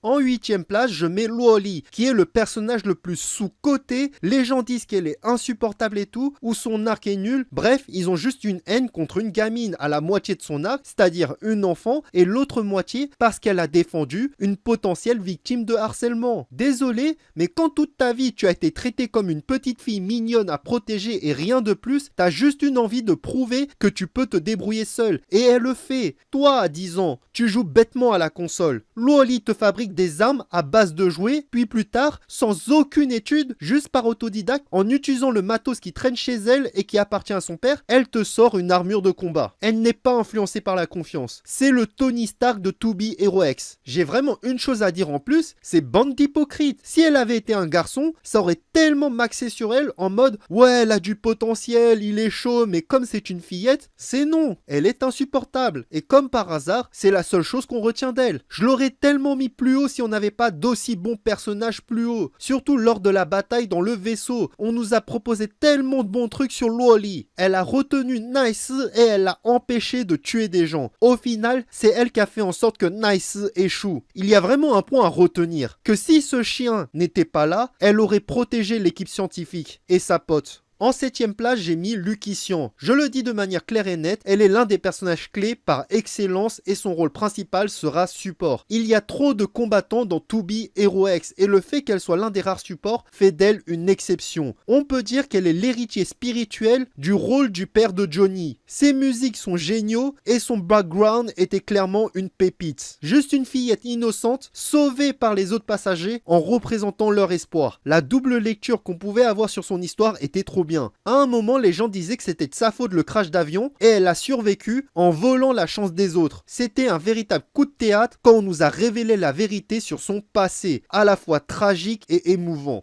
En huitième place, je mets Luoli, qui est le personnage le plus sous-coté. Les gens disent qu'elle est insupportable et tout, ou son arc est nul. Bref, ils ont juste une haine contre une gamine à la moitié de son arc, c'est-à-dire une enfant, et l'autre moitié parce qu'elle a défendu une potentielle victime de harcèlement. Désolé, mais quand toute ta vie tu as été traité comme une petite fille mignonne à protéger et rien de plus, t'as juste une envie de prouver que tu peux te débrouiller seule. Et elle le fait. Toi, à 10 ans, tu joues bêtement à la console. Luoli te fabrique des armes à base de jouets, puis plus tard, sans aucune étude, juste par autodidacte, en utilisant le matos qui traîne chez elle et qui appartient à son père, elle te sort une armure de combat. Elle n'est pas influencée par la confiance. C'est le Tony Stark de To Be Hero X. J'ai vraiment une chose à dire en plus, c'est bande d'hypocrites. Si elle avait été un garçon, ça aurait tellement maxé sur elle en mode « Ouais, elle a du potentiel, il est chaud, mais comme c'est une fillette, c'est non, elle est insupportable. » Et comme par hasard, c'est la seule chose qu'on retient d'elle. Je l'aurais tellement mis plus haut si on n'avait pas d'aussi bons personnages plus haut. Surtout lors de la bataille dans le vaisseau. On nous a proposé tellement de bons trucs sur Luoli. Elle a retenu Nice et elle l'a empêché de tuer des gens. Au final, c'est elle qui a fait en sorte que Nice échoue. Il y a vraiment un point à retenir. Que si ce chien n'était pas là, elle aurait protégé l'équipe scientifique et sa pote. En septième place, j'ai mis Lucky Xian. Je le dis de manière claire et nette, elle est l'un des personnages clés par excellence et son rôle principal sera support. Il y a trop de combattants dans To Be Hero X et le fait qu'elle soit l'un des rares supports fait d'elle une exception. On peut dire qu'elle est l'héritier spirituel du rôle du père de Johnny. Ses musiques sont géniaux et son background était clairement une pépite. Juste une fillette innocente sauvée par les autres passagers en représentant leur espoir. La double lecture qu'on pouvait avoir sur son histoire était trop bien. À un moment, les gens disaient que c'était de sa faute le crash d'avion et elle a survécu en volant la chance des autres. C'était un véritable coup de théâtre quand on nous a révélé la vérité sur son passé, à la fois tragique et émouvant.